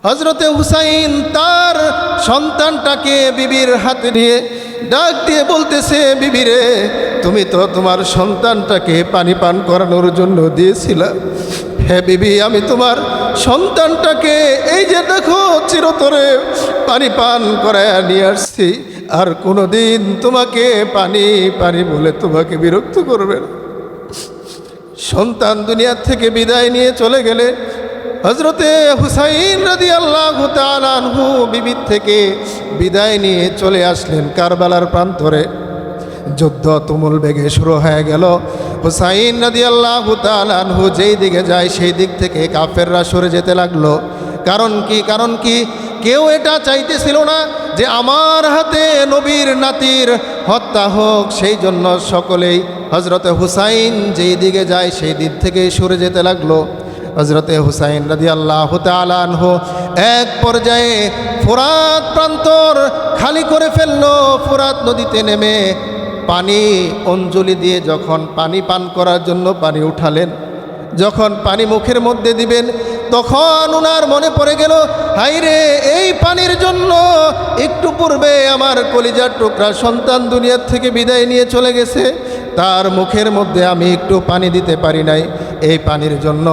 হযরতে হুসাইন তার সন্তানটাকে বিবির হাতে নিয়ে ডাক দিয়ে বলতেছে, বিবি রে, তুমি তো তোমার সন্তানটাকে পানি পান করানোর জন্য দিয়েছিলা। হ্যাঁ বিবি, আমি তোমার সন্তানটাকে এই যে দেখো চিরতরে পানি পান করায় নিয়ে আসছি, আর কোনোদিন তোমাকে পানি পানি বলে তোমাকে বিরক্ত করবে না। সন্তান দুনিয়ার থেকে বিদায় নিয়ে চলে গেলে হযরতে হুসাইন রাদিয়াল্লাহু তাআলা আনহু বিবির থেকে বিদায় নিয়ে চলে আসলেন কারবালার প্রান্তরে। যুদ্ধ তুমুল বেগে শুরু হয়ে গেল। হুসাইন রাদিয়াল্লাহু তাআলা আনহু যেই দিকে যায় সেই দিক থেকে কাফেররা সরে যেতে লাগলো। কারণ কি কেউ এটা চাইতেছিল না যে আমার হাতে নবীর নাতির হত্যা হোক। সেই জন্য সকলেই হযরতে হুসাইন যেই দিকে যায় সেই দিক থেকে সরে যেতে লাগলো। হযরতে হুসাইন রাদিয়াল্লাহু তাআলা আনহু এক পর্যায়ে ফোরাত প্রান্তর খালি করে ফেললো। ফোরাত নদীতে নেমে পানি অঞ্জলি দিয়ে যখন পানি পান করার জন্য পানি উঠালেন, যখন পানি মুখের মধ্যে দিবেন তখন ওনার মনে পড়ে গেল, হায়রে, এই পানির জন্য একটু পূর্বে আমার কলিজার টুকরা সন্তান দুনিয়ার থেকে বিদায় নিয়ে চলে গেছে, তার মুখের মধ্যে আমি একটু পানি দিতে পারি নাই। এই পানির জন্য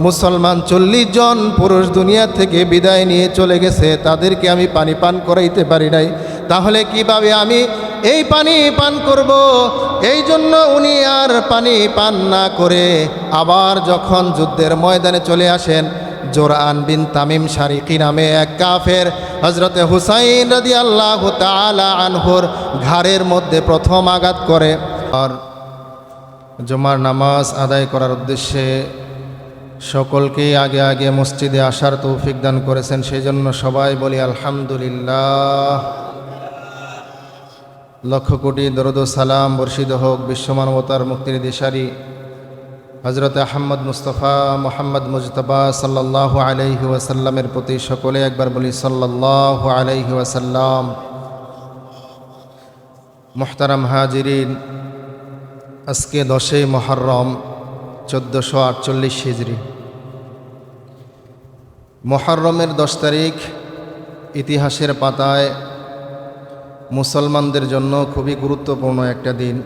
মুসলমান 40 জন পুরুষ দুনিয়া থেকে বিদায় নিয়ে চলে গেছে, তাদেরকে আমি পানি পান করাইতে পারি নাই, তাহলে কিভাবে আমি এই পানি পান করব? এই জন্য উনি আর পানি পান না করে আবার যখন যুদ্ধের ময়দানে চলে আসেন, জোরআন বিন তামিম শারিকি নামে এক কাফের হযরতে হুসাইন রাদিয়াল্লাহু তাআলা আনহুর ঘাড়ের মধ্যে প্রথম আঘাত করে। আর জুমার নামাজ আদায় করার উদ্দেশ্যে সকলকেই আগে আগে মসজিদে আসার তৌফিক দান করেছেন, সেই জন্য সবাই বলি আলহামদুলিল্লাহ। লক্ষ কোটি দরুদ ও সালাম বর্ষিত হোক বিশ্বমানবতার মুক্তির দিশারি হযরত আহমদ মুস্তাফা মুহাম্মদ মুজতবা সাল্লাল্লাহু আলাইহি ওয়াসাল্লামের প্রতি। সকলে একবার বলি সাল্লাল্লাহু আলাইহি ওয়াসাল্লাম। মুহতারাম হাজিরিন, আজকে 10 মুহররম 1448 হিজরি। মুহররমের 10 তারিখ ইতিহাসের পাতায় মুসলমানদের জন্য খুবই গুরুত্বপূর্ণ একটা দিন।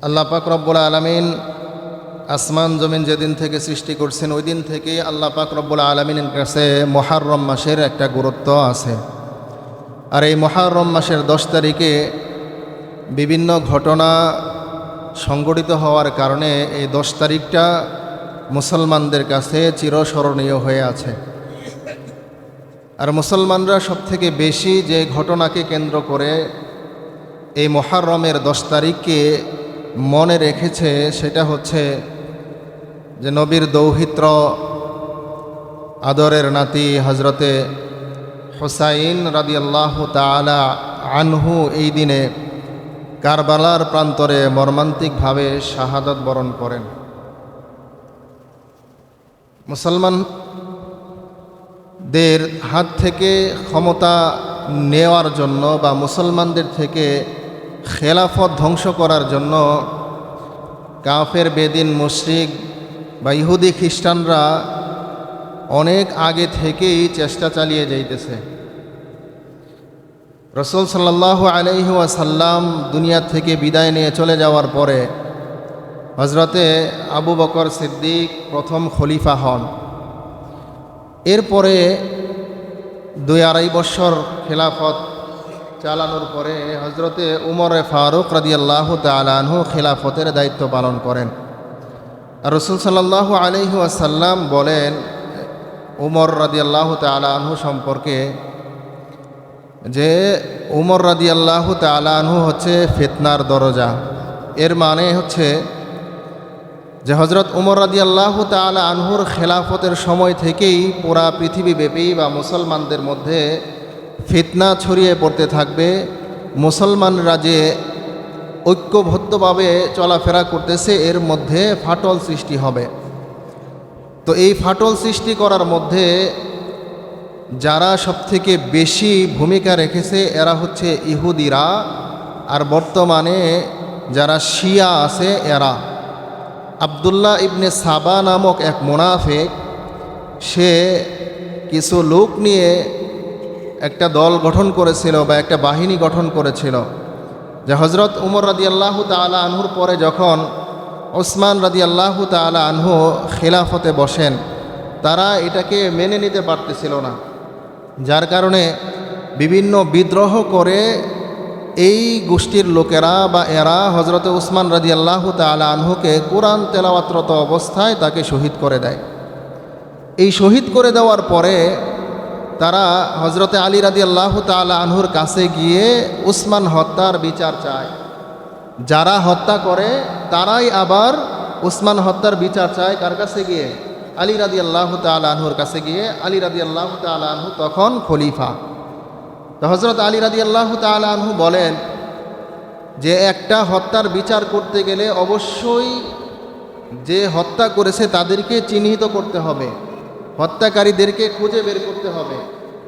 আল্লাহ পাক রব্বুল আলামিন আসমান জমিন যেদিন থেকে সৃষ্টি করছেন ওই দিন থেকে আল্লাহ পাক রব্বুল আলামিনের কাছে মুহররম মাসের একটা গুরুত্ব আছে। আর এই মুহররম মাসের 10 তারিখে বিভিন্ন ঘটনা সংঘটিত হওয়ার কারণে এই 10 তারিখটা মুসলমানদের কাছে চিরস্মরণীয় হয়ে আছে। আর মুসলমানরা সবথেকে বেশি যে ঘটনাকে কেন্দ্র করে এই মুহররমের 10 তারিখকে মনে রেখেছে সেটা হচ্ছে যে নবীর দৌহিত্র আদরের নাতি হযরতে হুসাইন রাদিয়াল্লাহু তাআলা আনহু এই দিনে কারবালার প্রান্তরে মর্মান্তিকভাবে শাহাদাত বরণ করেন। মুসলমানদের হাত থেকে ক্ষমতা নেওয়ার জন্য বা মুসলমানদের থেকে খেলাফত ধ্বংস করার জন্য কাফের বেদিন মুশরিক বা ইহুদি খ্রিস্টানরা অনেক আগে থেকেই চেষ্টা চালিয়ে যাইতেছে। রাসূল সাল্লাল্লাহু আলাইহি ওয়াসাল্লাম দুনিয়া থেকে বিদায় নিয়ে চলে যাওয়ার পরে হযরতে আবু বকর সিদ্দিক প্রথম খলিফা হন। এরপরে 2-2.5 বছর খেলাফত চালানোর পরে হযরতে উমর ফারুক রাদিয়াল্লাহু তাআলা আনহু খেলাফতের দায়িত্ব পালন করেন। আর রাসূল সাল্লাল্লাহু আলাইহি ওয়াসাল্লাম বলেন উমর রাদিয়াল্লাহু তাআলা আনহু সম্পর্কে যে উমর রাদিয়াল্লাহু তাআলা আনহু হচ্ছে ফিতনার দরজা। এর মানে হচ্ছে যে হযরত উমর রাদিয়াল্লাহু তাআলা আনহুর খেলাফতের সময় থেকেই পুরা পৃথিবীব্যাপী বা মুসলমানদের মধ্যে ফিতনা ছড়িয়ে পড়তে থাকবে। মুসলমানরা যে ঐক্যবদ্ধভাবে চলাফেরা করতেছে এর মধ্যে ফাটল সৃষ্টি হবে। তো এই ফাটল সৃষ্টি করার মধ্যে যারা সবথেকে বেশি ভূমিকা রেখেছে এরা হচ্ছে ইহুদিরা, আর বর্তমানে যারা শিয়া আছে এরা। আব্দুল্লাহ ইবনে সাবা নামক এক মুনাফিক সে কিছু লোক নিয়ে একটা দল গঠন করেছিল বা একটা বাহিনী গঠন করেছিল, যে হজরত উমর রাদিয়াল্লাহু তাআলা আনহুর পরে যখন ওসমান রাদিয়াল্লাহু তাআলা আনহু খিলাফতে বসেন, তারা এটাকে মেনে নিতে পারতেছিল না, যার কারণে বিভিন্ন বিদ্রোহ করে এই গোষ্ঠীর লোকেরা বা এরা হজরত উসমান রাদিয়াল্লাহু তাআলা আনহুকে কোরআন তেলাওয়াতরত অবস্থায় তাকে শহীদ করে দেয়। এই শহীদ করে দেওয়ার পরে তারা হজরতে আলী রাদিয়াল্লাহু তাআলা আনহুর কাছে গিয়ে উসমান হত্যার বিচার চায়। যারা হত্যা করে তারাই আবার উসমান হত্যার বিচার চায় কার কাছে গিয়ে? আলী রাদিয়াল্লাহু তাআলা আনহুর কাছে গিয়ে। আলী রাদিয়াল্লাহু তাআলা আনহু তখন খলিফা। তো হজরত আলী রাদিয়াল্লাহু তাআলা আনহু বলেন যে একটা হত্যার বিচার করতে গেলে অবশ্যই যে হত্যা করেছে তাদেরকে চিহ্নিত করতে হবে, হত্যাকারীদেরকে খুঁজে বের করতে হবে,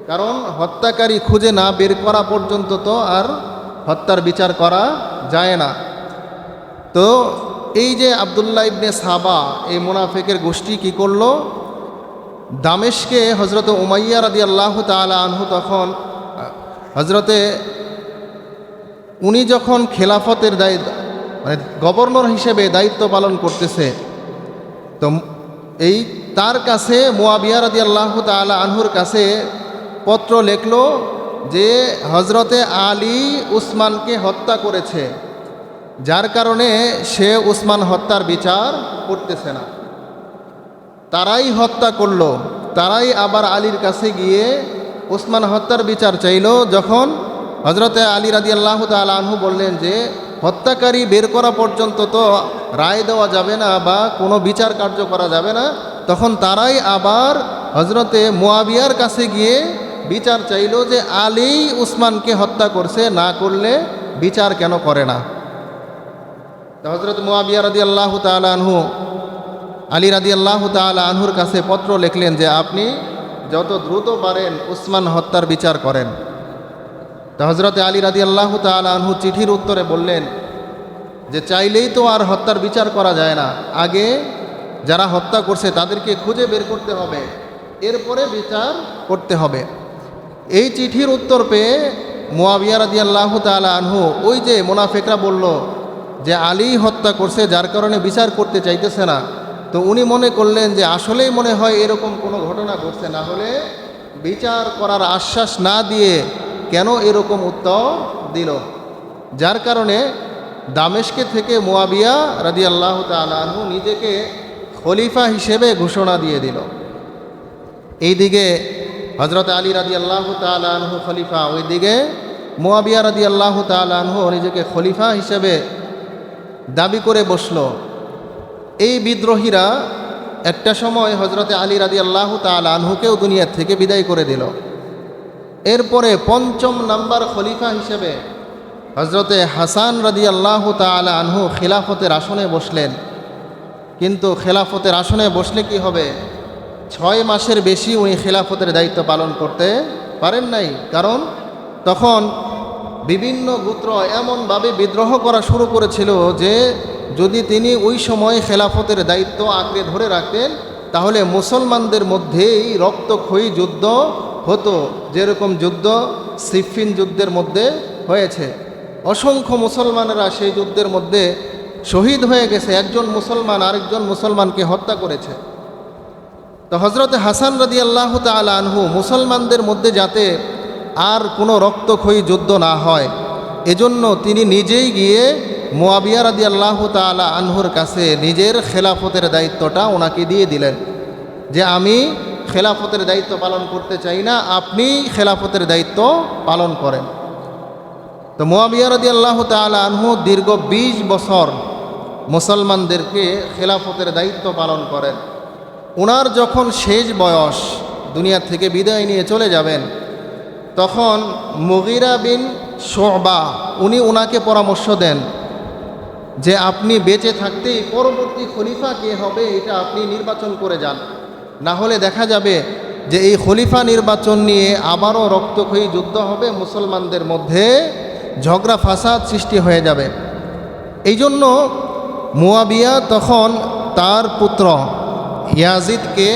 কারণ হত্যাকারী খুঁজে না বের করা পর্যন্ত তো আর হত্যার বিচার করা যায় না। তো এই যে আবদুল্লাহ ইবনে সাবা, এই মুনাফিকের গোষ্ঠী কি করলো? দামেশকে হজরত উমাইয়া রাদিয়াল্লাহু তাআলা আনহু তখন উনি যখন খেলাফতের দায়িত্ব মানে গভর্নর হিসেবে দায়িত্ব পালন করতেছে, তো এই তার কাছে মুয়াবিয়া রাদিয়াল্লাহু তাআলা আনহুর কাছে পত্র লেখলো যে হজরতে আলী উসমানকে হত্যা করেছে, যার কারণে সে উসমান হত্যার বিচার করতেছে না। তারাই হত্যা করলো, তারাই আবার আলীর কাছে গিয়ে উসমান হত্যার বিচার চাইল। যখন হজরতে আলী রাদিয়াল্লাহু তাআলা আনহু বললেন যে হত্যাকারী বের করা পর্যন্ত তো রায় দেওয়া যাবে না বা কোনো বিচার কার্য করা যাবে না, তখন তারাই আবার হজরতে মুয়াবিয়ার কাছে গিয়ে বিচার চাইল যে আলী উসমানকে হত্যা করছে, না করলে বিচার কেন করে না। তো হজরত মুয়াবিয়া রাদিয়াল্লাহু তাআলা আনহু আলী রাদিয়াল্লাহু তাআলা আনহুর কাছে পত্র লিখলেন যে আপনি যত দ্রুত পারেন উসমান হত্যার বিচার করেন। তো হজরতে আলী রাদিয়াল্লাহু তাআলা আনহু চিঠির উত্তরে বললেন যে চাইলেই তো আর হত্যার বিচার করা যায় না, আগে যারা হত্যা করছে তাদেরকে খুঁজে বের করতে হবে, এরপরে বিচার করতে হবে। এই চিঠির উত্তর পেয়ে মুয়াবিয়া রাদিয়াল্লাহু তাআলা আনহু, ওই যে মুনাফিকরা বলল যে আলী হত্যা করছে যার কারণে বিচার করতে চাইতেছে না, তো উনি মনে করলেন যে আসলেই মনে হয় এরকম কোনো ঘটনা ঘটছে, না হলে বিচার করার আশ্বাস না দিয়ে কেন এরকম উত্তর দিল। যার কারণে দামেশকে থেকে মুয়াবিয়া রাদিয়াল্লাহু তাআলা আনহু নিজেকে খলিফা হিসেবে ঘোষণা দিয়ে দিল। এইদিকে হজরত আলী রাদিয়াল্লাহু তাআলা আনহু খলিফা, ওইদিকে মুয়াবিয়া রাদিয়াল্লাহু তাআলা আনহু নিজেকে খলিফা হিসেবে দাবি করে বসল। এই বিদ্রোহীরা একটা সময় হজরতে আলী রাদিয়াল্লাহু তাআলা আনহুকেও দুনিয়া থেকে বিদায় করে দিল। এরপরে পঞ্চম নাম্বার খলিফা হিসেবে হজরতে হাসান রাদিয়াল্লাহু তাআলা আনহু খিলাফতের আসনে বসলেন। কিন্তু খিলাফতের আসনে বসলে কি হবে? 6 মাসের বেশি উনি খিলাফতের দায়িত্ব পালন করতে পারেন নাই, কারণ তখন বিভিন্ন গোত্র এমনভাবে বিদ্রোহ করা শুরু করেছিল যে যদি তিনি ওই সময় খেলাফতের দায়িত্ব আঁকড়ে ধরে রাখতেন তাহলে মুসলমানদের মধ্যেই রক্তক্ষয়ী যুদ্ধ হতো, যেরকম যুদ্ধ সিফিন যুদ্ধের মধ্যে হয়েছে। অসংখ্য মুসলমানেরা সেই যুদ্ধের মধ্যে শহীদ হয়ে গেছে, একজন মুসলমান আরেকজন মুসলমানকে হত্যা করেছে। তো হজরতে হাসান রাদিয়াল্লাহু তাআলা আনহু মুসলমানদের মধ্যে যাতে আর কোনো রক্তক্ষয়ী যুদ্ধ না হয়, এজন্য তিনি নিজেই গিয়ে মুয়াবিয়া রাদিয়াল্লাহু তাআলা আনহুর কাছে নিজের খেলাফতের দায়িত্বটা ওনাকে দিয়ে দিলেন যে আমি খেলাফতের দায়িত্ব পালন করতে চাই না, আপনি খেলাফতের দায়িত্ব পালন করেন। তো মুয়াবিয়া রাদিয়াল্লাহু তাআলা আনহু দীর্ঘ 20 বছর মুসলমানদেরকে খেলাফতের দায়িত্ব পালন করেন। ওনার যখন শেষ বয়স, দুনিয়া থেকে বিদায় নিয়ে চলে যাবেন, তখন মুগিরা বিন শুবা উনি ওনাকে পরামর্শ দেন যে আপনি বেঁচে থাকতেই পরবর্তী খলিফা কে হবে এটা আপনি নির্বাচন করে যান, না হলে দেখা যাবে যে এই খলিফা নির্বাচন নিয়ে আবারও রক্তক্ষয়ী যুদ্ধ হবে, মুসলমানদের মধ্যে ঝগড়া ফাসাদ সৃষ্টি হয়ে যাবে। এই জন্য মুয়াবিয়া তখন তার পুত্র ইয়াজিদকে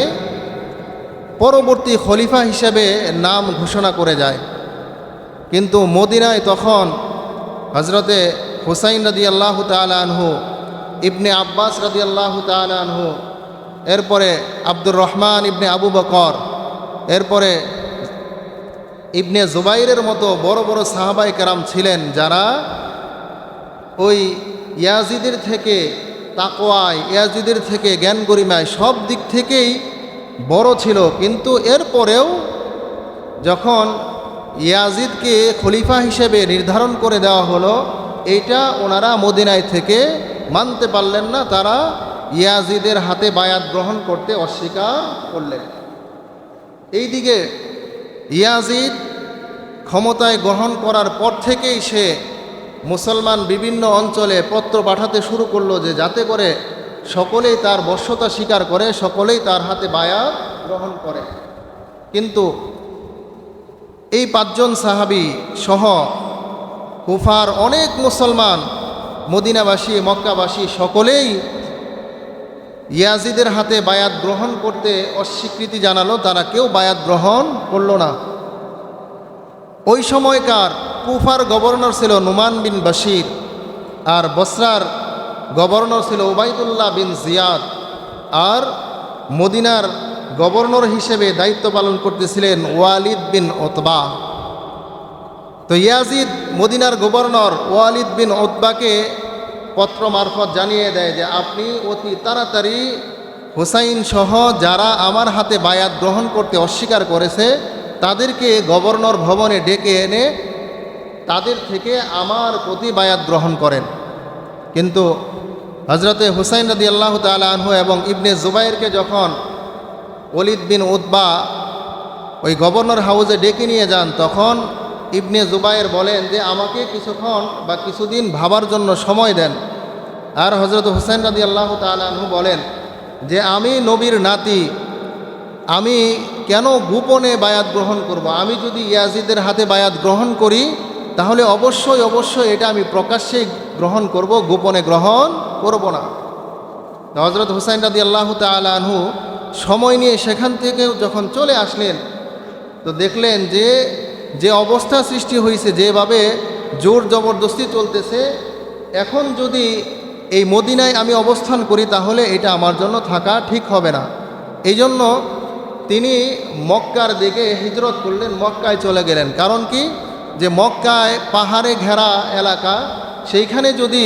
পরবর্তী খলিফা হিসেবে নাম ঘোষণা করে যায়। কিন্তু মদিনায় তখন হজরতে হুসাইন রাদিয়াল্লাহু তাআলা আনহু, ইবনে আব্বাস রাদিয়াল্লাহু তাআলা আনহু, এরপরে আব্দুর রহমান ইবনে আবু বকর, এরপরে ইবনে জুবাইরের মতো বড় বড় সাহাবায়ে কেরাম ছিলেন, যারা ওই ইয়াজিদের থেকে তাকওয়ায়, ইয়াজিদের থেকে জ্ঞান গরিমায় সব দিক থেকেই বড় ছিল। কিন্তু এরপরেও যখন ইয়াজিদকে খলিফা হিসেবে নির্ধারণ করে দেওয়া হলো, এইটা ওনারা মদিনায় থেকে মানতে পারলেন না। তারা ইয়াজিদের হাতে বায়াত গ্রহণ করতে অস্বীকার করলেন। এইদিকে ইয়াজিদ ক্ষমতায় গ্রহণ করার পর থেকেই সে মুসলমান বিভিন্ন অঞ্চলে পত্র পাঠাতে শুরু করলো, যে যাতে করে সকলেই তার বশ্যতা স্বীকার করে, সকলেই তার হাতে বায়াত গ্রহণ করে। কিন্তু এই 5 জন সাহাবী সহ কুফার অনেক মুসলমান, মদিনাবাসী, মক্কাবাসী সকলেই ইয়াজিদের হাতে বায়াত গ্রহণ করতে অস্বীকৃতি জানালো। তারা কেউ বায়াত গ্রহণ করল না। ওই সময়কার কুফার গভর্নর ছিল নুমান বিন বাশির, আর বসরার গভর্নর ছিল উবাইদুল্লাহ বিন জিয়াদ, আর মদিনার গভর্নর হিসেবে দায়িত্ব পালন করতেছিলেন ওয়ালিদ বিন উতবা। তো ইয়াজিদ মদিনার গভর্নর ওয়ালিদ বিন উতবাকে পত্র মারফত জানিয়ে দেয় যে আপনি অতি তাড়াতাড়ি হুসাইন সহ যারা আমার হাতে বায়াত গ্রহণ করতে অস্বীকার করেছে তাদেরকে গভর্নর ভবনে ডেকে এনে তাদের থেকে আমার প্রতি বায়াত গ্রহণ করেন। কিন্তু হজরতে হুসাইন রাদিয়াল্লাহু তাআলা আনহু এবং ইবনে জুবাইরকে যখন ওয়ালিদ বিন উতবা ওই গভর্নর হাউসে ডেকে নিয়ে যান, তখন ইবনে জুবাইর বলেন যে আমাকে কিছুক্ষণ বা কিছুদিন ভাবার জন্য সময় দেন। আর হজরত হুসাইন রাদিয়াল্লাহু তাআলা আনহু বলেন যে আমি নবীর নাতি, আমি কেন গোপনে বায়াত গ্রহণ করব? আমি যদি ইয়াজিদের হাতে বায়াত গ্রহণ করি তাহলে অবশ্যই এটা আমি প্রকাশ্যে গ্রহণ করব, গোপনে গ্রহণ করব না। হজরত হুসাইন রাদিয়াল্লাহু তাআলা আনহু সময় নিয়ে সেখান থেকে যখন চলে আসলেন, তো দেখলেন যে অবস্থা সৃষ্টি হয়েছে, যেভাবে জোর জবরদস্তি চলতেছে, এখন যদি এই মদিনায় আমি অবস্থান করি তাহলে এটা আমার জন্য থাকা ঠিক হবে না। এই জন্য তিনি মক্কার দিকে হিজরত করলেন, মক্কায় চলে গেলেন। কারণ কি, যে মক্কায় পাহাড়ে ঘেরা এলাকা, সেইখানে যদি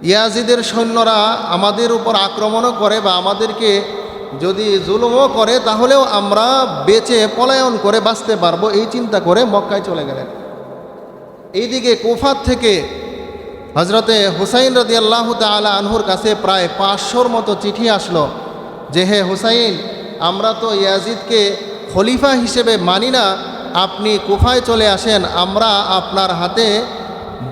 ইয়াজিদের সৈন্যরা আমাদের উপর আক্রমণও করে বা আমাদেরকে যদি জুলুমও করে তাহলেও আমরা বেঁচে পলায়ন করে বাঁচতে পারবো, এই চিন্তা করে মক্কায় চলে গেলেন। এইদিকে কুফার থেকে হজরতে হুসাইন রাদিয়াল্লাহু তাআলা আনহুর কাছে প্রায় 500-র মতো চিঠি আসলো যে হে হুসাইন, আমরা তো ইয়াজিদকে খলিফা হিসেবে মানি না, আপনি কুফায় চলে আসেন, আমরা আপনার হাতে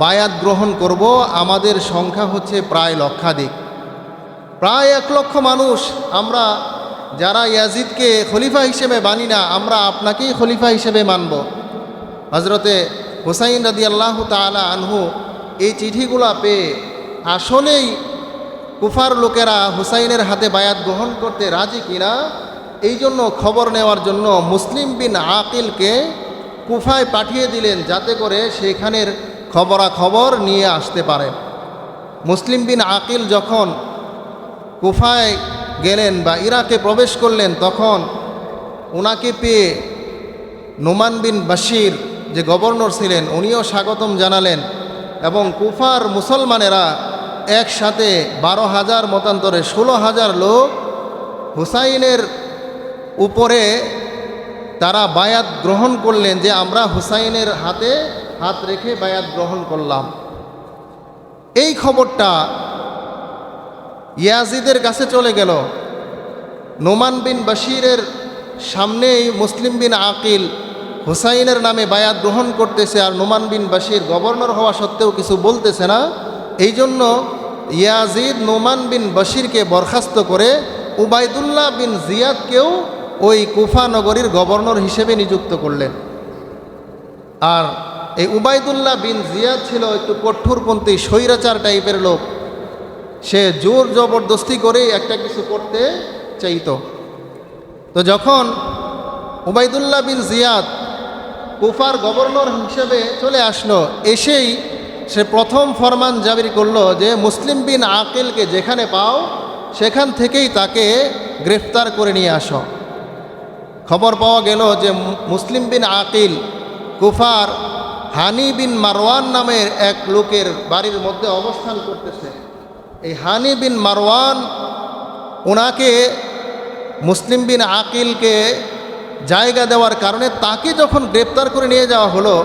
বায়াত গ্রহণ করব। আমাদের সংখ্যা হচ্ছে প্রায় লক্ষাধিক, প্রায় 1 লক্ষ মানুষ। আমরা যারা ইয়াজিদকে খলিফা হিসেবে মানি না, আমরা আপনাকেই খলিফা হিসেবে মানব। হজরতে হুসাইন রাদিয়াল্লাহু তাআলা আনহু এই চিঠিগুলো পেয়ে আসলেই কুফার লোকেরা হুসাইনের হাতে বায়াত গ্রহণ করতে রাজি কিনা এই জন্য খবর নেওয়ার জন্য মুসলিম বিন আকিলকে কুফায় পাঠিয়ে দিলেন, যাতে করে সেখানের খবরাখবর নিয়ে আসতে পারে। মুসলিম বিন আকিল যখন কুফায় গেলেন বা ইরাকে প্রবেশ করলেন, তখন ওনাকে পেয়ে নুমান বিন বাশির যে গভর্নর ছিলেন উনিও স্বাগতম জানালেন, এবং কুফার মুসলমানেরা একসাথে 12,000 মতান্তরে 16,000 লোক হুসাইনের উপরে তারা বায়াত গ্রহণ করলেন যে আমরা হুসাইনের হাতে হাত রেখে বায়াত গ্রহণ করলাম। এই খবরটা ইয়াজিদের কাছে চলে গেল। নোমান বিন বাশিরের সামনেই মুসলিম বিন আকিল হুসাইনের নামে বায়াত গ্রহণ করতেছে, আর নোমান বিন বাশির গভর্নর হওয়া সত্ত্বেও কিছু বলতেছে না। এই জন্য ইয়াজিদ নোমান বিন বাশিরকে বরখাস্ত করে উবাইদুল্লাহ বিন জিয়াদকেও ওই কুফা নগরীর গভর্নর হিসেবে নিযুক্ত করলেন। আর এই উবাইদুল্লাহ বিন জিয়াদ ছিল একটু কঠোরপন্থী স্বৈরাচার টাইপের লোক, সে জোর জবরদস্তি করেই একটা কিছু করতে চাইত। তো যখন উবাইদুল্লাহ বিন জিয়াদ কুফার গভর্নর হিসেবে চলে আসলো, এসেই সে প্রথম ফরমান জারি করলো যে মুসলিম বিন আকিলকে যেখানে পাও সেখান থেকেই তাকে গ্রেফতার করে নিয়ে আসো। খবর পাওয়া গেল যে মুসলিম বিন আকিল কুফার হানি বিন মারওয়ান নামের এক লোকের বাড়ির মধ্যে অবস্থান করতেছে। এই হানি বিন মারওয়ান ওনাকে মুসলিম বিন আকিলকে জায়গা দেওয়ার কারণে তাকে যখন গ্রেপ্তার করে নিয়ে যাওয়া হলো,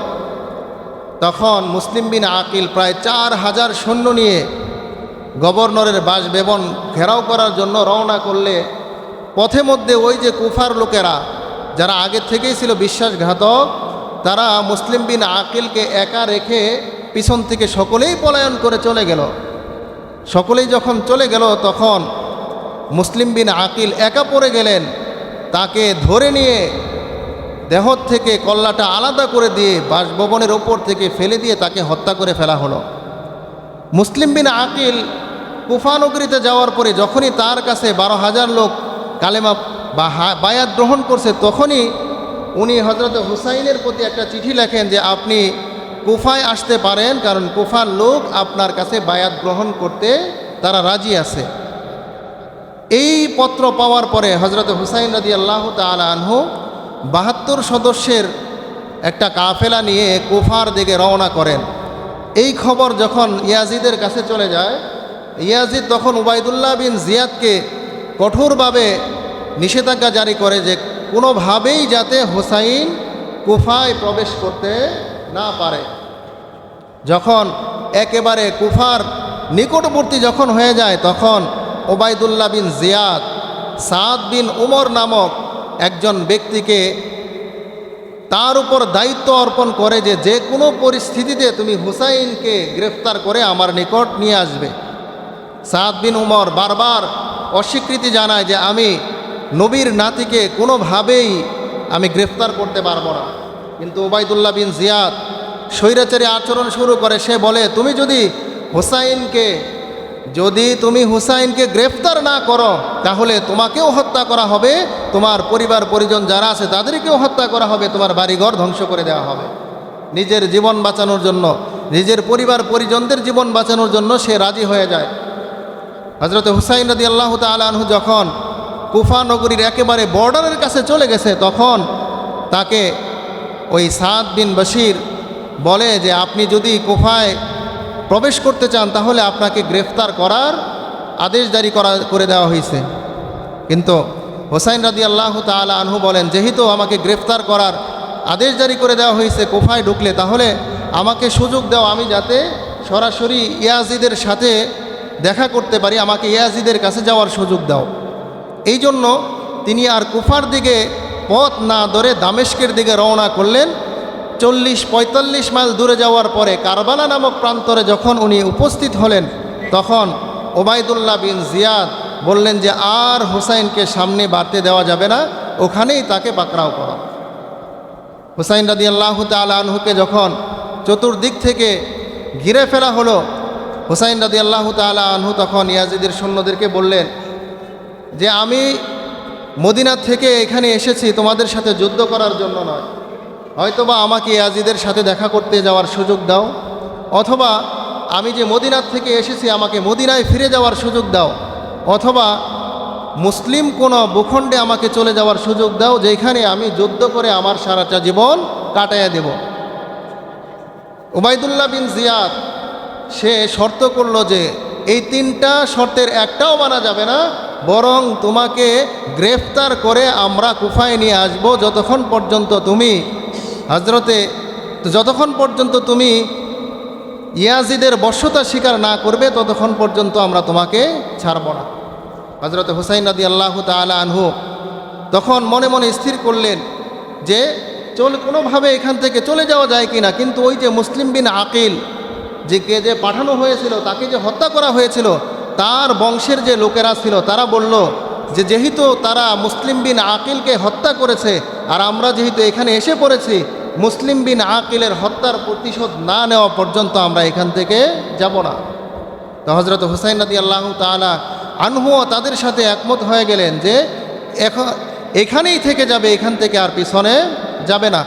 তখন মুসলিম বিন আকিল প্রায় 4000 সৈন্য নিয়ে গভর্নরের বাসভবন ঘেরাও করার জন্য রওনা করলে পথে মধ্যে ওই যে কুফার লোকেরা যারা আগে থেকেই ছিল বিশ্বাসঘাতক, তারা মুসলিম বিন আকিলকে একা রেখে পিছন থেকে সকলেই পলায়ন করে চলে গেল। সকলেই যখন চলে গেল তখন মুসলিম বিন আকিল একা পড়ে গেলেন। তাকে ধরে নিয়ে দেহ থেকে কল্লাটা আলাদা করে দিয়ে বাসভবনের ওপর থেকে ফেলে দিয়ে তাকে হত্যা করে ফেলা হলো। মুসলিম বিন আকিল কুফা নগরীতে যাওয়ার পরে যখনই তার কাছে 12,000 লোক কালেমা বা বায়াত গ্রহণ করছে, তখনই উনি হজরত হুসাইনের প্রতি একটা চিঠি লেখেন যে আপনি কুফায় আসতে পারেন, কারণ কুফার লোক আপনার কাছে বায়াত গ্রহণ করতে তারা রাজি আছে। এই পত্র পাওয়ার পরে হজরত হুসাইন রাদিয়াল্লাহু তাআলা আনহু 72 সদস্যের একটা কাফেলা নিয়ে কুফার দিকে রওনা করেন। এই খবর যখন ইয়াজিদের কাছে চলে যায়, ইয়াজিদ তখন উবাইদুল্লাহ বিন জিয়াদকে কঠোরভাবে নিষেধাজ্ঞা জারি করে যে কোনোভাবেই যাতে হুসাইন কুফায় প্রবেশ করতে না পারে। যখন একেবারে কুফার নিকটবর্তী যখন হয়ে যায়, তখন উবাইদুল্লাহ বিন জিয়াদ সাদ বিন উমর নামক একজন ব্যক্তিকে তার উপর দায়িত্ব অর্পণ করে যে যে কোনো পরিস্থিতিতে তুমি হুসাইনকে গ্রেফতার করে আমার নিকট নিয়ে আসবে। সাদ বিন উমর বারবার অস্বীকৃতি জানায় যে আমি নবীর নাতিকে কোনোভাবেই আমি গ্রেফতার করতে পারবো না। কিন্তু উবাইদুল্লাহ বিন জিয়াদ স্বৈরাচারী আচরণ শুরু করে। সে বলে তুমি যদি হুসাইনকে গ্রেফতার না করো তাহলে তোমাকেও হত্যা করা হবে, তোমার পরিবার পরিজন যারা আছে তাদেরকেও হত্যা করা হবে, তোমার বাড়িঘর ধ্বংস করে দেওয়া হবে। নিজের জীবন বাঁচানোর জন্য, নিজের পরিবার পরিজনদের জীবন বাঁচানোর জন্য সে রাজি হয়ে যায়। হযরত হুসাইন রাদিয়াল্লাহু তাআলা আনহু যখন কুফা নগরীর একেবারে বর্ডারের কাছে চলে গেছে, তখন তাকে ওই সাদ বিন বশির বলে যে আপনি যদি কুফায় প্রবেশ করতে চান তাহলে আপনাকে গ্রেফতার করার আদেশ জারি করে দেওয়া হয়েছে। কিন্তু হুসাইন রাদিয়াল্লাহু তাআলা আনহু বলেন, যেহেতু আমাকে গ্রেফতার করার আদেশ জারি করে দেওয়া হয়েছে কুফায় ঢুকলে, তাহলে আমাকে সুযোগ দাও, আমি যাতে সরাসরি ইয়াজিদের সাথে দেখা করতে পারি, আমাকে ইয়াজিদের কাছে যাওয়ার সুযোগ দাও। এই জন্য তিনি আর কুফার দিকে পথ না ধরে দামেস্কের দিকে রওনা করলেন। 40-45 মাইল দূরে যাওয়ার পরে কারবালা নামক প্রান্তরে যখন উনি উপস্থিত হলেন, তখন ওবাইদুল্লাহ বিন জিয়াদ বললেন যে আর হুসাইনকে সামনে বাড়তে দেওয়া যাবে না, ওখানেই তাকে পাকড়াও করা। হুসাইন রাদিয়াল্লাহু তাআলা আনহুকে যখন চতুর্দিক থেকে ঘিরে ফেলা হলো, হুসাইন রাদিয়াল্লাহু তাআলা আনহু তখন ইয়াজিদের সৈন্যদেরকে বললেন যে আমি মদিনা থেকে এখানে এসেছি তোমাদের সাথে যুদ্ধ করার জন্য নয়, হয়তোবা আমাকে ইয়াজিদের সাথে দেখা করতে যাওয়ার সুযোগ দাও, অথবা আমি যে মদিনার থেকে এসেছি আমাকে মদিনায় ফিরে যাওয়ার সুযোগ দাও, অথবা মুসলিম কোনো ভূখণ্ডে আমাকে চলে যাওয়ার সুযোগ দাও যেখানে আমি যুদ্ধ করে আমার সারাটা জীবন কাটাইয়া দেব। উবাইদুল্লাহ বিন জিয়াদ সে শর্ত করল যে এই 3টা শর্তের একটাও মানা যাবে না, বরং তোমাকে গ্রেফতার করে আমরা কুফায় নিয়ে আসব যতক্ষণ পর্যন্ত তুমি ইয়াজিদের বশ্যতা স্বীকার না করবে ততক্ষণ পর্যন্ত আমরা তোমাকে ছাড়ব না। হযরত হুসাইন রাদিয়াল্লাহু তাআলা আনহু তখন মনে মনে স্থির করলেন যে কোনোভাবে এখান থেকে চলে যাওয়া যায় কিনা। কিন্তু ওই যে মুসলিম বিন আকিল যে পাঠানো হয়েছিল, তাকে যে হত্যা করা হয়েছিল, তার বংশের যে লোকেরা ছিল তারা বলল যে যেহেতু তারা মুসলিম বিন আকিলকে হত্যা করেছে আর আমরা যেহেতু এখানে এসে পড়েছি, মুসলিম বিন আকিলের হত্যার প্রতিশোধ না নেওয়া পর্যন্ত আমরা এখান থেকে যাব না। তো হযরত হুসাইন রাদিয়াল্লাহু তাআলা আনহুও তাদের সাথে একমত হয়ে গেলেন যে এখানেই থেকে যাবে, এখান থেকে আর পিছনে যাবে না।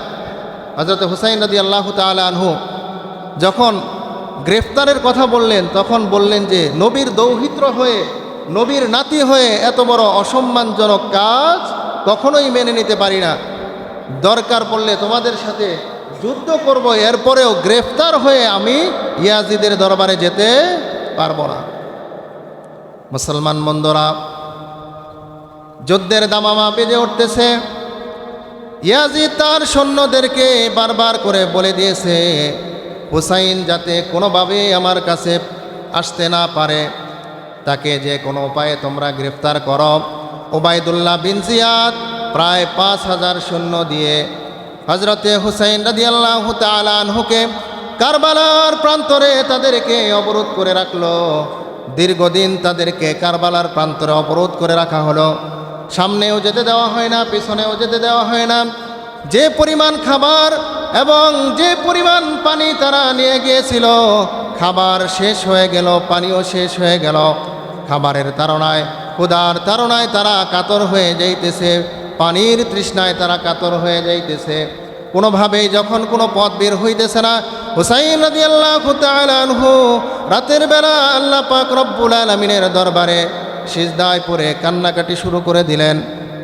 হযরত হুসাইন রাদিয়াল্লাহু তাআলা আনহু যখন গ্রেফতারের কথা বললেন, তখন বললেন যে নবীর দৌহিত্র হয়ে, নবীর নাতি হয়ে এত বড় অসম্মানজনক কাজ কখনোই মেনে নিতে পারি না। দরকার পড়লে তোমাদের সাথে যুদ্ধ করব, এরপরেও গ্রেফতার হয়ে আমি ইয়াজিদের দরবারে যেতে পারবো না। মুসলমান বন্ধুরা, যুদ্ধের দামামা বেজে উঠতেছে। ইয়াজিদ তার সৈন্যদেরকে বারবার করে বলে দিয়েছে হুসাইন যাতে কোনোভাবে আমার কাছে আসতে না পারে, তাকে যে কোনো উপায়ে তোমরা গ্রেফতার করো। ওবায়দুল্লাহ বিন জিয়াদ প্রায় 5000 সৈন্য দিয়ে হযরতে হুসাইন রাদিয়াল্লাহু তাআলা আনহুকে কারবালার প্রান্তরে তাদেরকে অবরোধ করে রাখলো। দীর্ঘদিন তাদেরকে কারবালার প্রান্তরে অবরোধ করে রাখা হলো। সামনেও যেতে দেওয়া হয় না, পিছনেও যেতে দেওয়া হয় না। যে পরিমাণ খাবার এবং যে পরিমাণ পানি তারা নিয়ে গিয়েছিল, খাবার শেষ হয়ে গেল, পানিও শেষ হয়ে গেল। খাবারের তাড়নায়, ক্ষুধার তাড়নায় তারা কাতর হয়ে যাইতেছে, পানির তৃষ্ণায় তারা কাতর হয়ে যাইতেছে। কোনোভাবেই যখন কোনো পথ বের হইতেছে না, হুসাইন রাদিয়াল্লাহু তাআলা আনহু রাতের বেলা আল্লাহ পাক রব্বুল আলামিনের দরবারে সিজদায় পড়ে কান্নাকাটি শুরু করে দিলেন।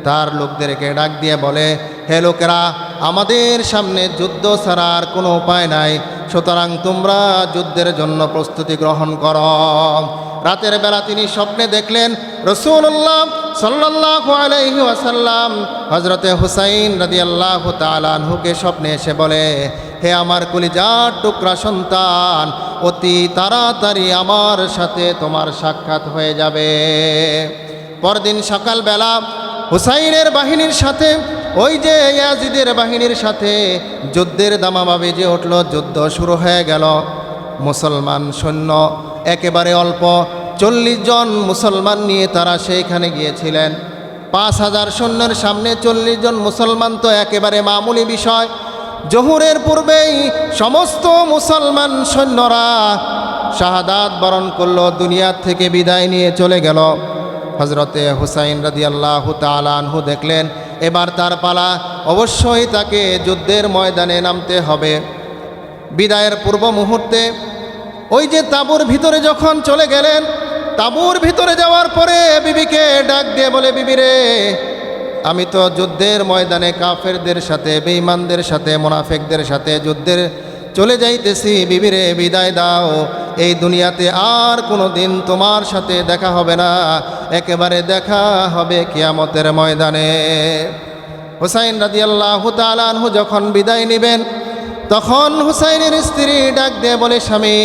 তার লোকদেরকে ডাক দিয়ে বলে, হে লোকেরা, আমাদের সামনে যুদ্ধ ছাড়া আর কোনো উপায় নাই, সুতরাং তোমরা যুদ্ধের জন্য প্রস্তুতি গ্রহণ করো। রাতের বেলা তিনি স্বপ্নে দেখলেন রাসূলুল্লাহ সাল্লাল্লাহু আলাইহি ওয়াসাল্লাম হযরতে হুসাইন রাদিয়াল্লাহু তাআলা আনহুকে স্বপ্নে এসে বলে, হে আমার কলিজার টুকরা সন্তান, অতি তাড়াতাড়ি আমার সাথে তোমার সাক্ষাৎ হয়ে যাবে। পরদিন সকালবেলা হুসাইনের বাহিনীর সাথে ওই যে ইয়াজিদের বাহিনীর সাথে যুদ্ধের দামামা বেজে উঠল। যুদ্ধ শুরু হয়ে গেল। মুসলমান সৈন্য একেবারে অল্প, 40 জন মুসলমান নিয়ে তারা সেইখানে গিয়েছিলেন। 5000 সৈন্যের সামনে 40 জন মুসলমান তো একেবারে মামুলি বিষয়। জোহরের পূর্বেই সমস্ত মুসলমান সৈন্যরা শাহাদাত বরণ করলো, দুনিয়ার থেকে বিদায় নিয়ে চলে গেল। হযরতে হুসাইন রাদিয়াল্লাহু তাআলা আনহু দেখলেন এবার তার পালা, অবশ্যই তাকে যুদ্ধের ময়দানে নামতে হবে। বিদায়ের পূর্ব মুহূর্তে ওই যে তাঁবুর ভিতরে যখন চলে গেলেন, তাঁবুর ভিতরে যাওয়ার পরে বিবিকে ডাক দিয়ে বলে, বিবি রে, আমি তো যুদ্ধের ময়দানে কাফেরদের সাথে, বেঈমানদের সাথে, মুনাফিকদের সাথে যুদ্ধের চলে যাইতেছি, বিবি রে বিদায় দাও। এই দুনিয়াতে আর কোনো দিন তোমার সাথে দেখা হবে না, একেবারে দেখা হবে কিয়ামতের ময়দানে। হুসাইন রাদিয়াল্লাহু তাআলা আনহু যখন বিদায় নেবেন, তখন হুসাইনের স্ত্রী ডাক দিয়ে বলে, স্বামী,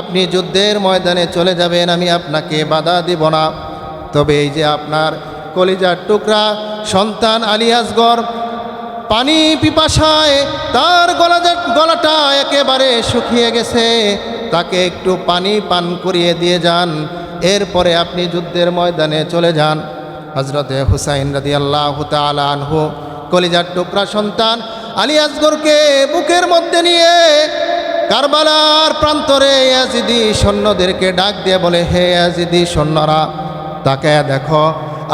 আপনি যুদ্ধের ময়দানে চলে যাবেন, আমি আপনাকে বাধা দিব না, তবে এই যে আপনার কলিজার টুকরা সন্তান আলী আসগর পানি পিপাসায় তার গলাটা একেবারে শুকিয়ে গেছে, তাকে একটু পানি পান করিয়ে দিয়ে যান, এরপরে আপনি যুদ্ধের ময়দানে চলে যান। হযরতে হুসাইন রাদিয়াল্লাহু তাআলা আনহু কলিজার টুকরা সন্তান আলী আসগরকে বুকের মধ্যে নিয়ে কারবালার প্রান্তরে ইয়াজিদি সৈন্যদেরকে ডাক দিয়ে বলে, হে ইয়াজিদি সৈন্যরা, তাকায়া দেখো,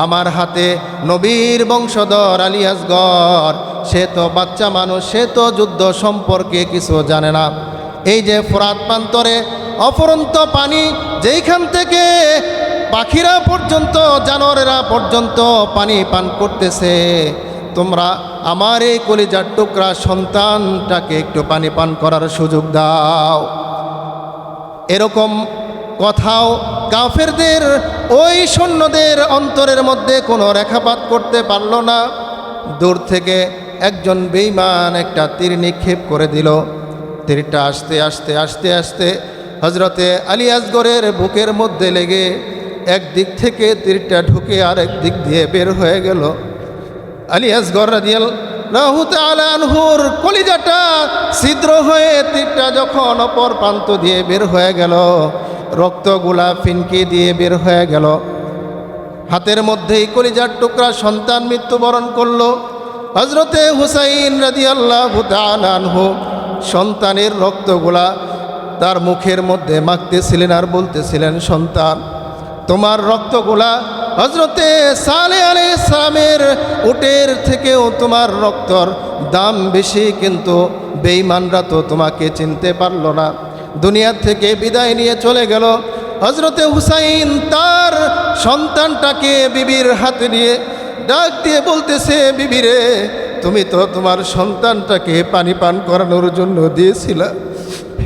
আমার হাতে নবীর বংশধর আলী আসগর, সে তো বাচ্চা মানুষ, সে তো যুদ্ধ সম্পর্কে কিছু জানে না। এই যে ফোরাত প্রান্তরে অফুরন্ত পানি, যেইখান থেকে পাখিরা পর্যন্ত, জানোয়ারেরা পর্যন্ত পানি পান করতেছে, তোমরা আমার এই কলিজার টুকরা সন্তানটাকে একটু পানি পান করার সুযোগ দাও। এরকম কথাও কাফেরদের ওই সৈন্যদের অন্তরের মধ্যে কোনো রেখাপাত করতে পারল না। দূর থেকে একজন বেঈমান একটা তীর নিক্ষেপ করে দিল। তীরটা আস্তে আস্তে আস্তে আস্তে হযরতে আলী আসগরের বুকের মধ্যে লেগে একদিক থেকে তীরটা ঢুকে আরেক দিক দিয়ে বের হয়ে গেল। আলী আসগর রাদিয়াল্লাহু তাআলা আনহুর কলিজাটা ছিদ্র হয়ে তীরটা যখন অপর প্রান্ত দিয়ে বের হয়ে গেল, রক্তগুলা ফিনকি দিয়ে বের হয়ে গেল। হাতের মধ্যেই কলিজার টুকরা সন্তান মৃত্যুবরণ করলো। হযরতে হুসাইন রাদিয়াল্লাহু তাআলা আনহু সন্তানের রক্তগুলা তার মুখের মধ্যে মাখতেছিলেন আর বলতেছিলেন, সন্তান, তোমার রক্তগুলা হজরতে সালেহ আলাইহিস সালামের উটের থেকেও তোমার রক্তর দাম বেশি, কিন্তু বেঈমানরা তো তোমাকে চিনতে পারল না, দুনিয়া থেকে বিদায় নিয়ে চলে গেল। হজরতে হুসাইন তার সন্তানটাকে বিবির হাতে নিয়ে ডাক দিয়ে বলতেছে, বিবি রে, তুমি তো তোমার সন্তানটাকে পানি পান করানোর জন্য দিয়েছিলা।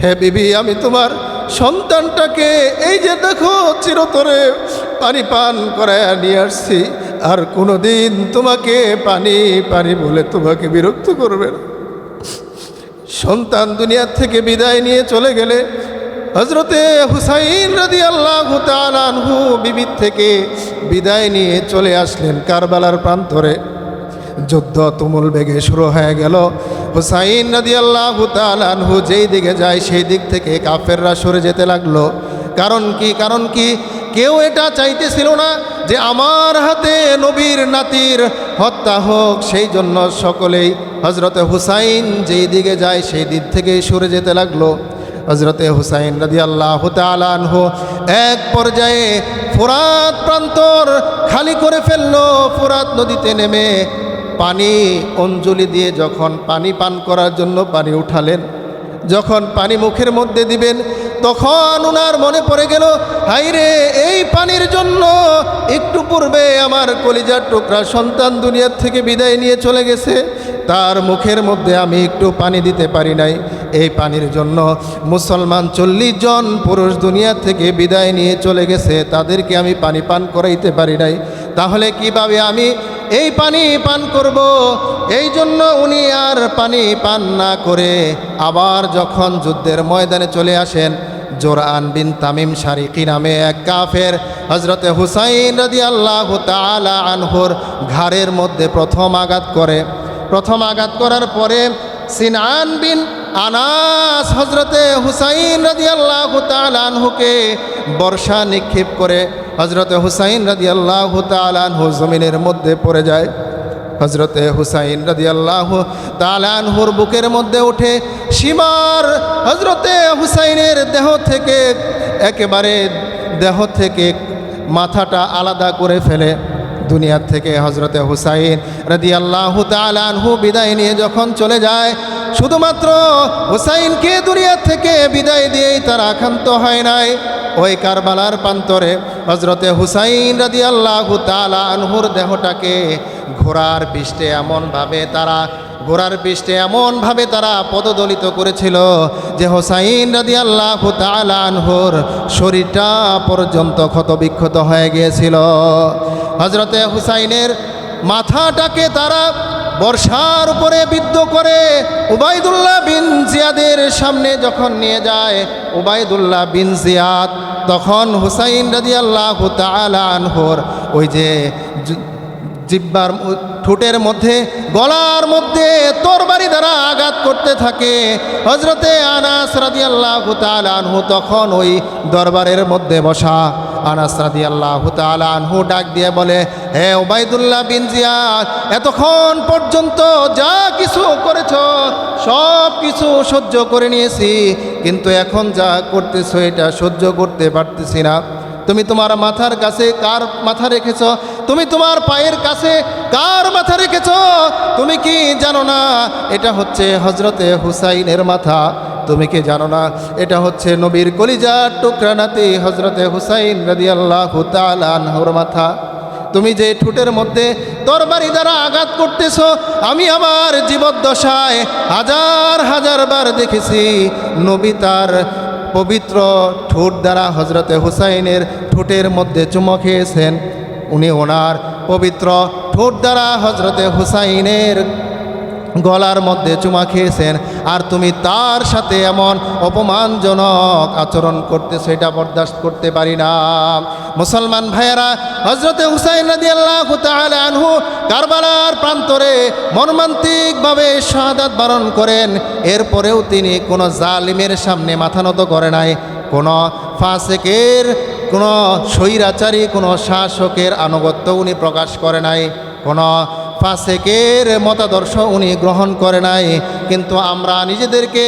হ্যাঁ বিবি, আমি তোমার সন্তানটাকে এই যে দেখো চিরতরে পানি পান করায় নিয়ে আসছি, আর কোনোদিন তোমাকে পানি পানি বলে তোমাকে বিরক্ত করবে না। সন্তান দুনিয়ার থেকে বিদায় নিয়ে চলে গেলে হজরতে হুসাইন রাদিয়াল্লাহু তাআলা আনহু বিবির থেকে বিদায় নিয়ে চলে আসলেন কারবালার প্রান্তরে। যুদ্ধ তুমুল বেগে শুরু হয়ে গেল। হুসাইন রাদিয়াল্লাহু তাআলা আনহু যেই দিকে যায় সেই দিক থেকে কাফেররা সরে যেতে লাগলো। কারণ কি কেউ এটা চাইতেছিল না যে আমার হাতে নবীর নাতির হত্যা হোক, সেই জন্য সকলেই হজরতে হুসাইন যেই দিকে যায় সেই দিক থেকেই সরে যেতে লাগলো। হজরতে হুসাইন রাদিয়াল্লাহু তাআলা আনহু এক পর্যায়ে ফুরাত প্রান্তর খালি করে ফেললো। ফুরাত নদীতে নেমে পানি অঞ্জলি দিয়ে যখন পানি পান করার জন্য পানি উঠালেন, যখন পানি মুখের মধ্যে দিবেন তখন ওনার মনে পড়ে গেল, হাইরে, এই পানির জন্য একটু পূর্বে আমার কলিজার টুকরা সন্তান দুনিয়ার থেকে বিদায় নিয়ে চলে গেছে, তার মুখের মধ্যে আমি একটু পানি দিতে পারি নাই। এই পানির জন্য মুসলমান 40 জন পুরুষ দুনিয়া থেকে বিদায় নিয়ে চলে গেছে, তাদেরকে আমি পানি পান করাইতে পারি নাই, তাহলে কিভাবে আমি এই পানি পান করব? এই জন্য উনি আর পানি পান না করে আবার যখন যুদ্ধের ময়দানে চলে আসেন, জোরআন বিন তামিম শারিকি নামে এক কাফের হজরতে হুসাইন রাদিয়াল্লাহু তাআলা আনহুর ঘাড়ের মধ্যে প্রথম আঘাত করে। প্রথম আঘাত করার পরে সিনআন বিন আনাস হজরতে হুসাইন রাদিয়াল্লাহু তাআলা আনহুকে বর্ষা নিক্ষেপ করে হজরতে হুসাইন রাদিয়াল্লাহু তাআলা আনহু জমিনের মধ্যে পড়ে যায়। হজরতে হুসাইন রাদিয়াল্লাহু তাআলা আনহুর বুকের মধ্যে উঠে সীমার হজরতে হুসাইনের দেহ থেকে মাথাটা আলাদা করে ফেলে। দুনিয়ার থেকে হজরতে হুসাইন রাদিয়াল্লাহু তাআলা আনহু বিদায় নিয়ে যখন চলে যায়, শুধুমাত্র হুসাইনকে দুনিয়া থেকে বিদায় দিয়েই তারা আকান্ত হয় নাই। ওই কারবালার প্রান্তরে হজরতে হুসাইন রাদিয়াল্লাহু তাআলা আনহুর দেহটাকে ঘোড়ার পৃষ্ঠে এমনভাবে তারা পদদলিত করেছিল যে হুসাইন রাদিয়াল্লাহু তাআলা আনহুর শরীরটা পর্যন্ত ক্ষতবিক্ষত হয়ে গিয়েছিল। হজরতে হুসাইনের মাথাটাকে তারা বর্ষার উপরে বিদ্ধ করে উবাইদুল্লাহ বিন জিয়াদের সামনে যখন নিয়ে যায়, উবাইদুল্লাহ বিন জিয়াদ তখন হুসাইন রাদিয়াল্লাহু তাআলা আনহুর ওই যে জিহ্বার ঠোঁটের মধ্যে গলার মধ্যে তরবারি দ্বারা আঘাত করতে থাকে। হজরতে আনাস রাদিয়াল্লাহু তাআলা আনহু তখন ওই দরবারের মধ্যে বসা। আনাস রাদিয়াল্লাহু তাআলা আনহু ডাক দিয়ে বলে, হে উবাইদুল্লাহ বিন জিয়াদ, এতক্ষণ পর্যন্ত যা কিছু করেছ সব কিছু সহ্য করে নিয়েছি, কিন্তু এখন যা করতেছো এটা সহ্য করতে পারতেছি না। তুমি তোমার মাথার কাছে কার মাথা রেখেছ? তুমি তোমার পায়ের কাছে কার মাথা রেখেছ? তুমি কি জানো না এটা হচ্ছে হজরতে হুসাইনের মাথা? তুমি কি জানো না এটা হচ্ছে নবীর কলিজার টুকরা নাতি হজরতে হুসাইন রাদিয়াল্লাহু তাআলা আনহুর মাথা? তুমি যে ঠোঁটের মধ্যে তরবারি দ্বারা আঘাত করতেছ, আমি আমার জীবদ্দশায় হাজার হাজার বার দেখেছি নবী তার পবিত্র ঠোঁট দ্বারা হজরতে হুসাইনের ঠোঁটের মধ্যে চুমো খেয়েছেন। উনি ওনার পবিত্র ঠোঁট দ্বারা হজরতে হুসাইনের গলার মধ্যে চুমা খেয়েছেন, আর তুমি তার সাথে এমন অপমানজনক আচরণ করতেছো, এটা বরদাস্ত করতে পারি না। মুসলমান ভাইয়েরা, হজরতে হুসাইন রাদিয়াল্লাহু তাআলা আনহু কারবালার প্রান্তরে মর্মান্তিকভাবে শাহাদাত বরণ করেন। এরপরেও তিনি কোনো জালিমের সামনে মাথা নত করে নাই, কোনো ফাসিকের, কোনো স্বৈরাচারী, কোনো শাসকের আনুগত্য উনি প্রকাশ করে নাই, কোনো ফাসিকের মতাদর্শ উনি গ্রহণ করে নাই। কিন্তু আমরা নিজেদেরকে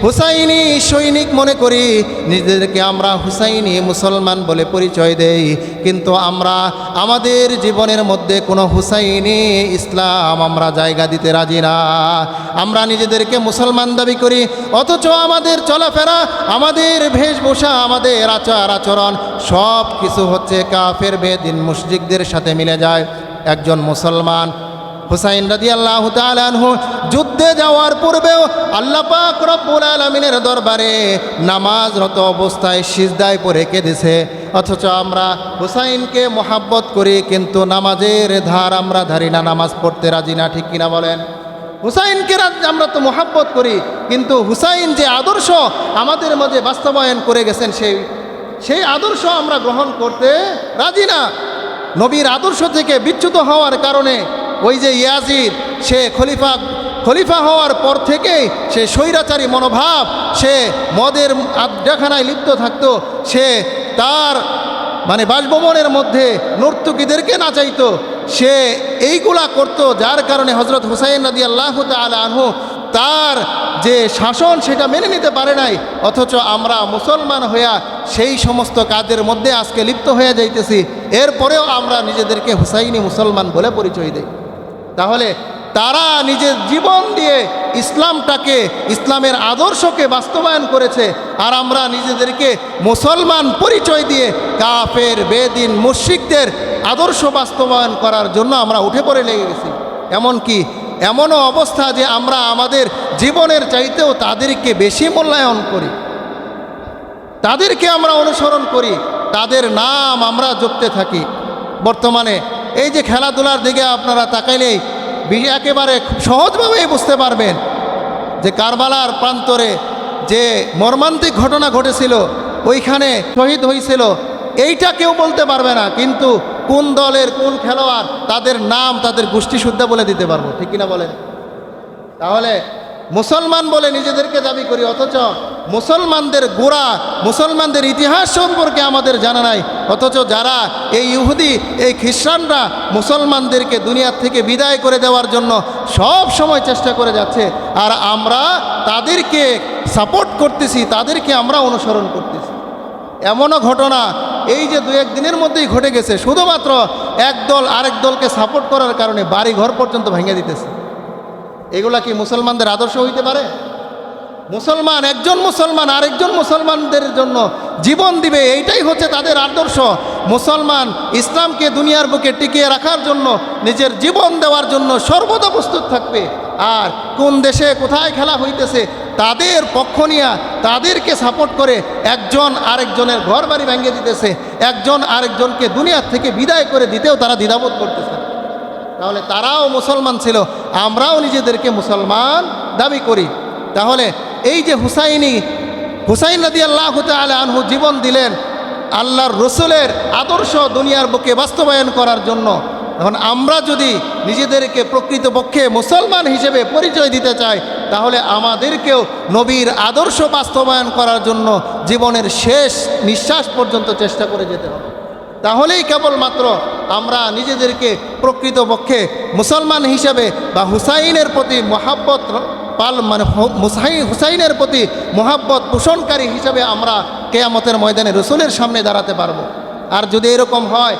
হুসাইনি সৈনিক মনে করি, নিজেদেরকে আমরা হুসাইনি মুসলমান বলে পরিচয় দেই, কিন্তু আমরা আমাদের জীবনের মধ্যে কোনো হুসাইনি ইসলাম আমরা জায়গা দিতে রাজি না। আমরা নিজেদেরকে মুসলমান দাবি করি, অথচ আমাদের চলাফেরা, আমাদের বেশভূষা, আমাদের আচার আচরণ সব কিছু হচ্ছে কাফের বেদিন মুশরিকদের সাথে মিলে যায়। একজন মুসলমান হুসাইন রাদিয়াল্লাহু তাআলা আনহু যুদ্ধে যাওয়ার পূর্বেও আল্লাহ পাক রব্বুল আলামিনের দরবারে নামাজরত অবস্থায় সিজদায় পড়ে কেঁদেছে। অথচ আমরা হুসাইনকে মহাব্বত করি, কিন্তু নামাজের ধার আমরা ধারি না, নামাজ পড়তে রাজি না। ঠিক কিনা বলেন? হুসাইনকে আমরা তো মহাব্বত করি, কিন্তু হুসাইন যে আদর্শ আমাদের মাঝে বাস্তবায়ন করে গেছেন সেই আদর্শ আমরা গ্রহণ করতে রাজি না। নবীর আদর্শ থেকে বিচ্যুত হওয়ার কারণে ওই যে ইয়াজিদ, সে খলিফা হওয়ার পর থেকেই সে স্বৈরাচারী মনোভাব, সে মদের আড্ডাখানায় লিপ্ত থাকতো, সে তার বাসভবনের মধ্যে নর্তকীদেরকে নাচাইতো, সে এইগুলা করত, যার কারণে হজরত হুসাইন রাদিয়াল্লাহু তাআলা আনহু তার যে শাসন সেটা মেনে নিতে পারে নাই। অথচ আমরা মুসলমান হইয়া সেই সমস্ত কাজের মধ্যে আজকে লিপ্ত হয়ে যাইতেছি, এরপরেও আমরা নিজেদেরকে হুসাইনি মুসলমান বলে পরিচয় দেই। তাহলে তারা নিজের জীবন দিয়ে ইসলামটাকে, ইসলামের আদর্শকে বাস্তবায়ন করেছে, আর আমরা নিজেদেরকে মুসলমান পরিচয় দিয়ে কাফের বেদিন মুশরিকদের আদর্শ বাস্তবায়ন করার জন্য আমরা উঠে পড়ে লেগে গেছি। এমনকি এমনও অবস্থা যে আমরা আমাদের জীবনের চাইতেও তাদেরকে বেশি মূল্যায়ন করি, তাদেরকে আমরা অনুসরণ করি, তাদের নাম আমরা জপতে থাকি। বর্তমানে এই যে খেলাধুলার দিকে আপনারা তাকাইলেই একেবারে সহজভাবেই বুঝতে পারবেন যে কারবালার প্রান্তরে যে মর্মান্তিক ঘটনা ঘটেছিল, ওইখানে শহীদ হয়েছিল, এইটা কেউ বলতে পারবে না, কিন্তু কোন দলের কোন খেলোয়াড় তাদের নাম, তাদের গোষ্ঠী শুদ্ধা বলে দিতে পারবো। ঠিক কিনা বলেন? তাহলে মুসলমান বলে নিজেদেরকে দাবি করি, অথচ মুসলমানদের গোড়া, মুসলমানদের ইতিহাস সম্পর্কে আমাদের জানা নাই। অথচ যারা এই ইহুদি, এই খ্রিস্টানরা মুসলমানদেরকে দুনিয়ার থেকে বিদায় করে দেওয়ার জন্য সব সময় চেষ্টা করে যাচ্ছে, আর আমরা তাদেরকে সাপোর্ট করতেছি, তাদেরকে আমরা অনুসরণ করতেছি। এমনও ঘটনা এই যে 2-1 দিনের মধ্যেই ঘটে গেছে, শুধুমাত্র এক দল আরেক দলকে সাপোর্ট করার কারণে বাড়ি ঘর পর্যন্ত ভেঙে দিতেছে। এগুলা কি মুসলমানদের আদর্শ হইতে পারে? মুসলমান, একজন মুসলমান আরেকজন মুসলমানদের জন্য জীবন দিবে, এইটাই হচ্ছে তাদের আদর্শ। মুসলমান ইসলামকে দুনিয়ার বুকে টিকিয়ে রাখার জন্য, নিজের জীবন দেওয়ার জন্য সর্বদা প্রস্তুত থাকবে। আর কোন দেশে কোথায় খেলা হইতেছে তাদের পক্ষ নিয়ে, তাদেরকে সাপোর্ট করে একজন আরেকজনের ঘর বাড়ি ভেঙে দিতেছে, একজন আরেকজনকে দুনিয়ার থেকে বিদায় করে দিতেও তারা দ্বিধাবোধ করতেছে। তাহলে তারাও মুসলমান ছিল, আমরাও নিজেদেরকে মুসলমান দাবি করি। তাহলে এই যে হুসাইন রাদিয়াল্লাহু তাআলা আনহু জীবন দিলেন আল্লাহর রসুলের আদর্শ দুনিয়ার বুকে বাস্তবায়ন করার জন্য, এখন আমরা যদি নিজেদেরকে প্রকৃতপক্ষে মুসলমান হিসেবে পরিচয় দিতে চাই, তাহলে আমাদেরকেও নবীর আদর্শ বাস্তবায়ন করার জন্য জীবনের শেষ নিঃশ্বাস পর্যন্ত চেষ্টা করে যেতে হবে। তাহলেই কেবলমাত্র আমরা নিজেদেরকে প্রকৃতপক্ষে মুসলমান হিসেবে বা হুসাইনের প্রতি মহাব্বত হুসাইনের প্রতি মহাব্বত পোষণকারী হিসেবে আমরা কিয়ামতের ময়দানে রসুলের সামনে দাঁড়াতে পারবো। আর যদি এরকম হয়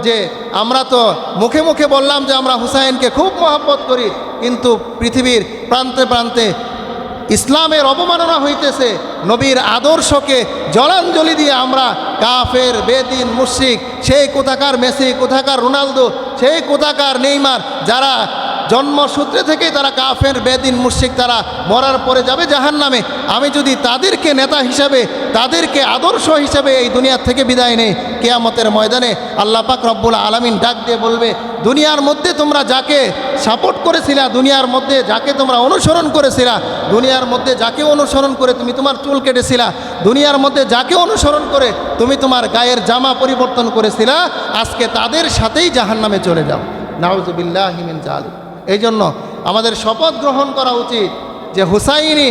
যে আমরা তো মুখে মুখে বললাম যে আমরা হুসাইনকে খুব মহাব্বত করি, কিন্তু পৃথিবীর প্রান্তে প্রান্তে ইসলামের অবমাননা হইতেছে, নবীর আদর্শকে জলাঞ্জলি দিয়ে আমরা কাফের বেদিন মুশরিক, সেই কোথাকার মেসি, কোথাকার রোনালদো, সেই কোথাকার নেইমার, যারা জন্মসূত্রে থেকেই তারা কাফের বেদিন মুশরিক, তারা মরার পরে যাবে জাহান্নামে। আমি যদি তাদেরকে নেতা হিসাবে, তাদেরকে আদর্শ হিসাবে এই দুনিয়ার থেকে বিদায় নেই, কিয়ামতের ময়দানে আল্লাহ পাক রব্বুল আলামিন ডাক দিয়ে বলবে, দুনিয়ার মধ্যে তোমরা যাকে সাপোর্ট করেছিলা, দুনিয়ার মধ্যে যাকে তোমরা অনুসরণ করেছিলা, দুনিয়ার মধ্যে যাকে অনুসরণ করে তুমি তোমার চুল কেটেছিলা, দুনিয়ার মধ্যে যাকে অনুসরণ করে তুমি তোমার গায়ের জামা পরিবর্তন করেছিলা, আজকে তাদের সাথেই জাহান্নামে চলে যাও। নাউযুবিল্লাহি মিন যালিক। এই জন্য আমাদের শপথ গ্রহণ করা উচিত যে হুসাইনি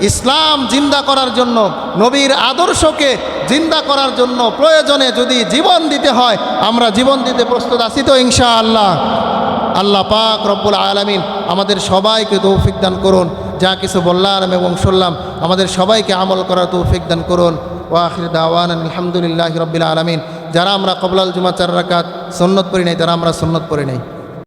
ইসলাম জিন্দা করার জন্য, নবীর আদর্শকে জিন্দা করার জন্য প্রয়োজনে যদি জীবন দিতে হয়, আমরা জীবন দিতে প্রস্তুত আছি তো ইনশাআল্লাহ। আল্লাহ পাক রব্বুল আলামিন আমাদের সবাইকে তৌফিক দান করুন। যা কিছু বললাম এবং শুনলাম আমাদের সবাইকে আমল করার তৌফিক দান করুন। ওয়া আখির দাওয়ানা আলহামদুলিল্লাহি রাব্বিল আলামিন। যারা আমরা কবলাল জুমা 4 রাকাত সুন্নত পড়ি নাই, তারা আমরা সুন্নত পড়ি নাই।